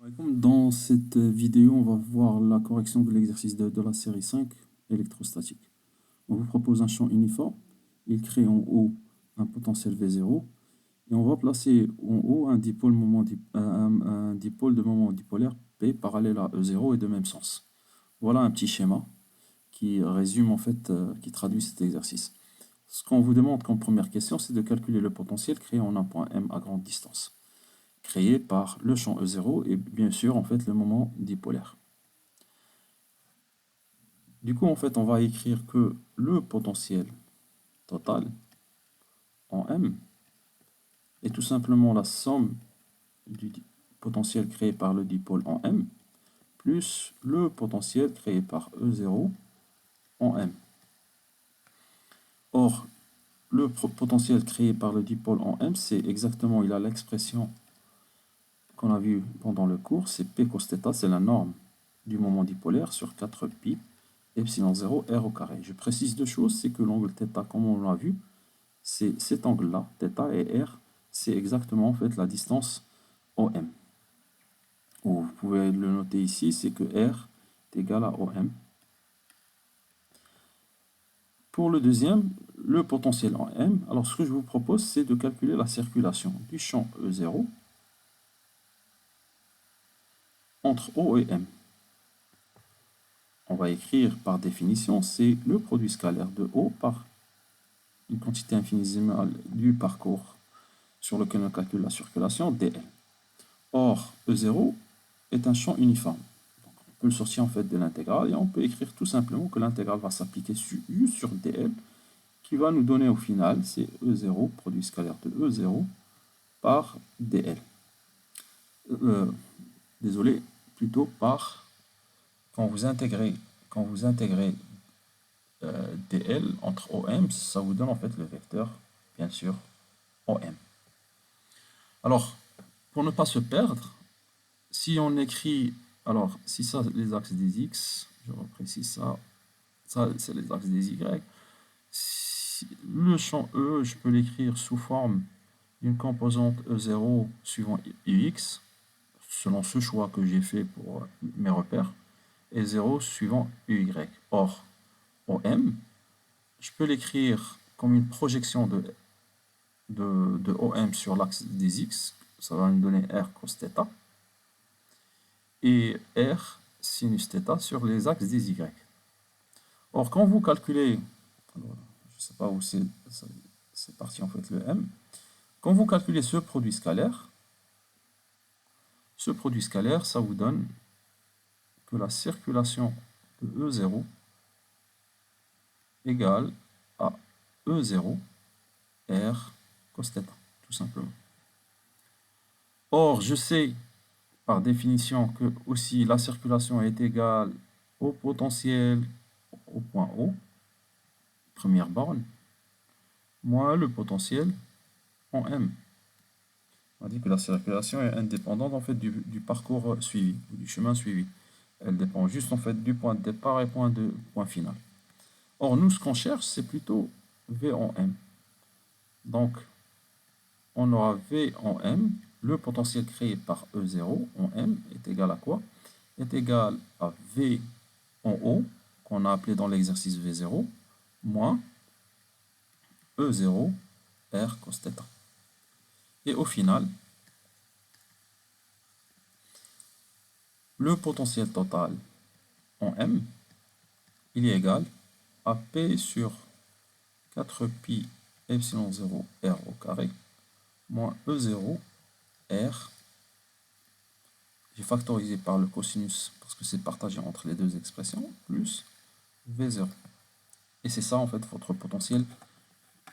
Dans cette vidéo, on va voir la correction de l'exercice de la série 5 électrostatique. On vous propose un champ uniforme. Il crée en haut un potentiel V0 et on va placer en haut un dipôle, un dipôle de moment dipolaire P parallèle à E0 et de même sens. Voilà un petit schéma qui résume qui traduit cet exercice. Ce qu'on vous demande comme première question, c'est de calculer le potentiel créé en un point M à grande distance, créé par le champ E0 et bien sûr le moment dipolaire. Du coup, on va écrire que le potentiel total en M est tout simplement la somme du potentiel créé par le dipôle en M plus le potentiel créé par E0 en M. Or, le potentiel créé par le dipôle en M, c'est exactement, il a l'expression qu'on a vue pendant le cours, c'est P cos θ, c'est la norme du moment dipolaire sur 4 pi epsilon 0 r au carré. Je précise deux choses, c'est que l'angle θ, comme on l'a vu, c'est cet angle-là, θ et r, c'est exactement la distance OM. Ou vous pouvez le noter ici, c'est que r est égal à OM. Pour le deuxième, le potentiel en M, alors ce que je vous propose, c'est de calculer la circulation du champ E0 entre O et M. On va écrire par définition, c'est le produit scalaire de O par une quantité infinitésimale du parcours sur lequel on calcule la circulation, dl. Or, E0 est un champ uniforme. Donc, on peut le sortir de l'intégrale et on peut écrire tout simplement que l'intégrale va s'appliquer juste sur dl, qui va nous donner au final, c'est E0, produit scalaire de E0, par dl. Désolé, plutôt par, quand vous intégrez dl entre OM, ça vous donne le vecteur, bien sûr, OM. Alors, pour ne pas se perdre, si on écrit, alors si ça les axes des x, je reprécise ça, ça c'est les axes des y, si le champ E, je peux l'écrire sous forme d'une composante E0 suivant ux, selon ce choix que j'ai fait pour mes repères, et 0 suivant uy. Or, OM, je peux l'écrire comme une projection de OM sur l'axe des x, ça va me donner R cos θ, et R sinus θ sur les axes des y. Or, quand vous calculez, alors, je ne sais pas où c'est parti le M, quand vous calculez ce produit scalaire, ça vous donne que la circulation de E0 égale à E0 R cos θ, tout simplement. Or, je sais par définition que aussi la circulation est égale au potentiel au point O, première borne, moins le potentiel en M. On a dit que la circulation est indépendante du parcours suivi, du chemin suivi. Elle dépend juste du point de départ et point final. Or, nous, ce qu'on cherche, c'est plutôt V en M. Donc, on aura V en M, le potentiel créé par E0 en M est égal à quoi? Est égal à V en O, qu'on a appelé dans l'exercice V0, moins E0 R cos θ. Et au final, le potentiel total en M, il est égal à P sur 4 pi epsilon 0 R au carré, moins E0 R, j'ai factorisé par le cosinus parce que c'est partagé entre les deux expressions, plus V0. Et c'est ça votre potentiel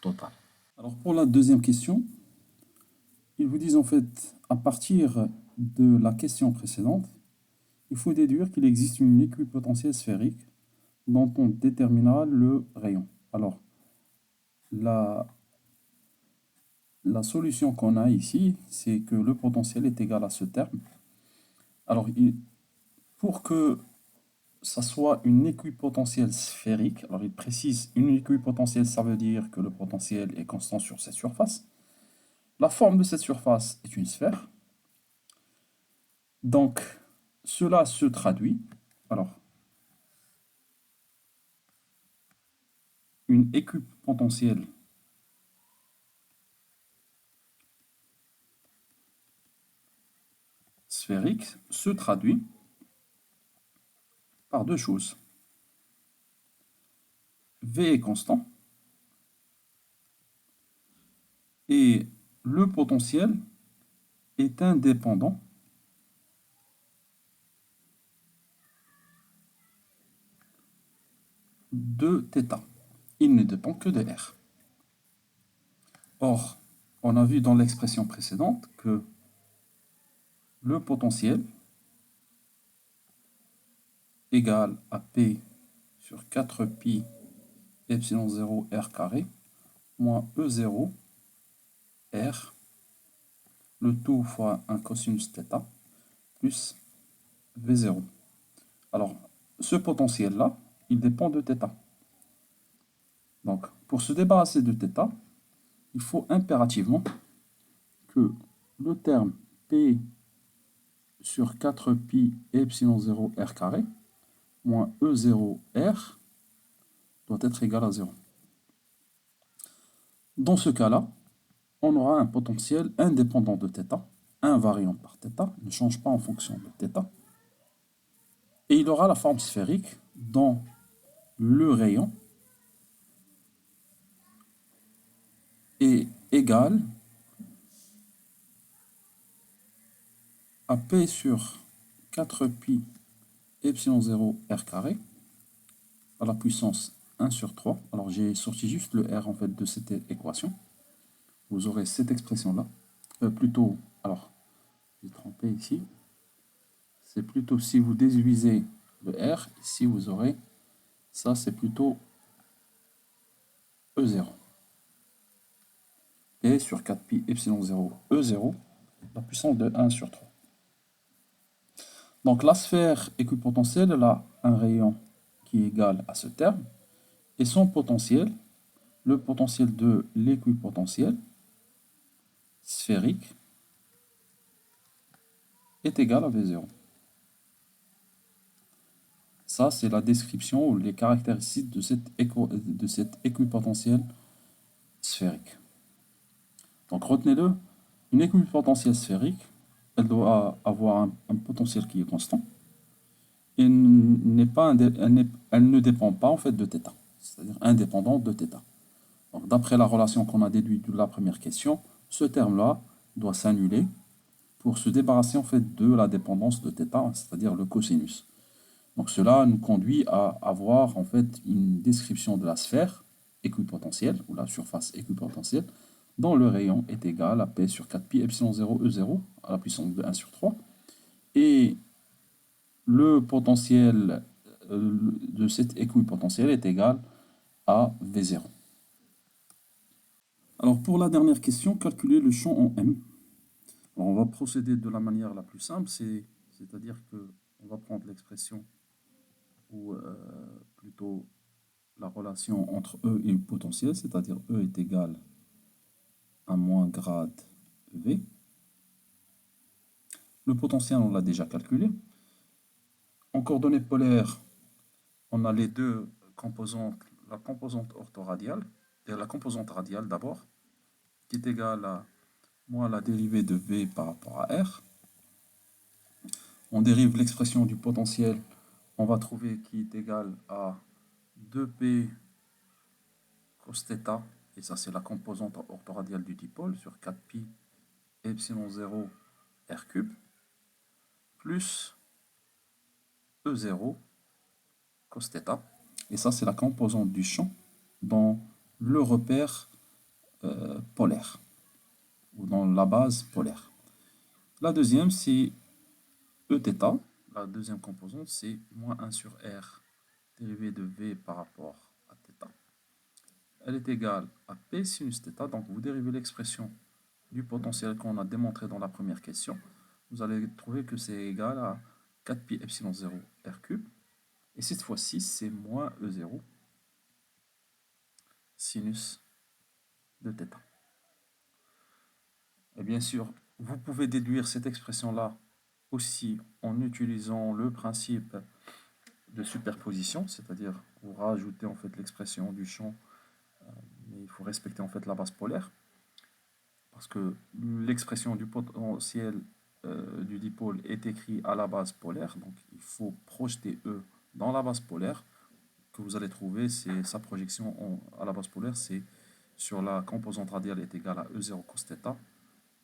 total. Alors pour la deuxième question, ils vous disent à partir de la question précédente, il faut déduire qu'il existe une équipotentielle sphérique dont on déterminera le rayon. Alors, la solution qu'on a ici, c'est que le potentiel est égal à ce terme. Alors, pour que ça soit une équipotentielle sphérique, alors il précise, une équipotentielle, ça veut dire que le potentiel est constant sur cette surface. La forme de cette surface est une sphère. Donc, cela se traduit. Alors, une équipotentielle sphérique se traduit par deux choses. V est constant et le potentiel est indépendant de θ. Il ne dépend que de R. Or, on a vu dans l'expression précédente que le potentiel égale à P sur 4pi epsilon 0 R carré moins E0 R, le tout fois un cosinus θ, plus V0. Alors, ce potentiel-là, il dépend de θ. Donc, pour se débarrasser de θ, il faut impérativement que le terme P sur 4pi epsilon 0 R carré moins E0 R doit être égal à 0. Dans ce cas-là, on aura un potentiel indépendant de θ, invariant par θ, ne change pas en fonction de θ, et il aura la forme sphérique dont le rayon est égal à P sur 4pi epsilon 0 R carré à la puissance 1 sur 3. Alors j'ai sorti juste le R en fait de cette équation. Vous aurez cette expression-là. Plutôt, alors, j'ai trompé ici. C'est plutôt si vous déduisez le R, ici vous aurez, ça c'est plutôt E0. P sur 4pi epsilon 0 E0, la puissance de 1 sur 3. Donc la sphère équipotentielle elle a un rayon qui est égal à ce terme, et son potentiel, le potentiel de l'équipotentiel sphérique, est égal à V0. Ça, c'est la description ou les caractéristiques de cette équipotentielle sphérique. Donc retenez-le, une équipotentielle sphérique, elle doit avoir un potentiel qui est constant et elle ne dépend pas en fait de θ, c'est-à-dire indépendante de θ. Donc d'après la relation qu'on a déduite de la première question, ce terme-là doit s'annuler pour se débarrasser en fait de la dépendance de θ, c'est-à-dire le cosinus. Donc cela nous conduit à avoir en fait une description de la sphère équipotentielle ou la surface équipotentielle dont le rayon est égal à P sur 4pi epsilon 0 E0 à la puissance de 1 sur 3 et le potentiel de cette équipotentielle est égal à V0. Alors pour la dernière question, calculer le champ en M. Alors on va procéder de la manière la plus simple, c'est-à-dire qu'on va prendre l'expression ou plutôt la relation entre E et le potentiel, c'est-à-dire E est égal à moins grade V. Le potentiel, on l'a déjà calculé. En coordonnées polaires, on a les deux composantes, la composante orthoradiale et la composante radiale d'abord, qui est égale à moins la dérivée de V par rapport à R. On dérive l'expression du potentiel, on va trouver qui est égal à 2P cos θ, et ça c'est la composante orthoradiale du dipôle, sur 4pi epsilon 0 R cube, plus E0 cos θ, et ça c'est la composante du champ dans le repère polaire, ou dans la base polaire. La deuxième c'est Eθ, la deuxième composante c'est moins 1 sur R dérivé de V par rapport à θ. Elle est égale à P sinus θ, donc vous dérivez l'expression du potentiel qu'on a démontré dans la première question. Vous allez trouver que c'est égal à 4pi epsilon 0 R cube, et cette fois-ci c'est moins E0 sinus de θ. Et bien sûr, vous pouvez déduire cette expression-là aussi en utilisant le principe de superposition, c'est-à-dire vous rajoutez en fait l'expression du champ, mais il faut respecter en fait la base polaire, parce que l'expression du potentiel du dipôle est écrite à la base polaire, donc il faut projeter E dans la base polaire, que vous allez trouver, c'est sa projection à la base polaire, c'est sur la composante radiale est égale à E0 cos θ,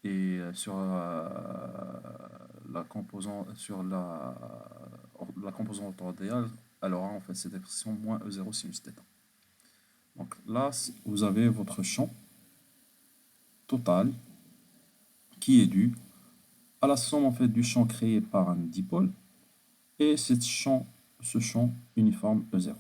et sur la composante radiale, elle aura en fait cette expression moins E0 sinus θ. Donc là, vous avez votre champ total qui est dû à la somme en fait du champ créé par un dipôle et ce champ uniforme E0.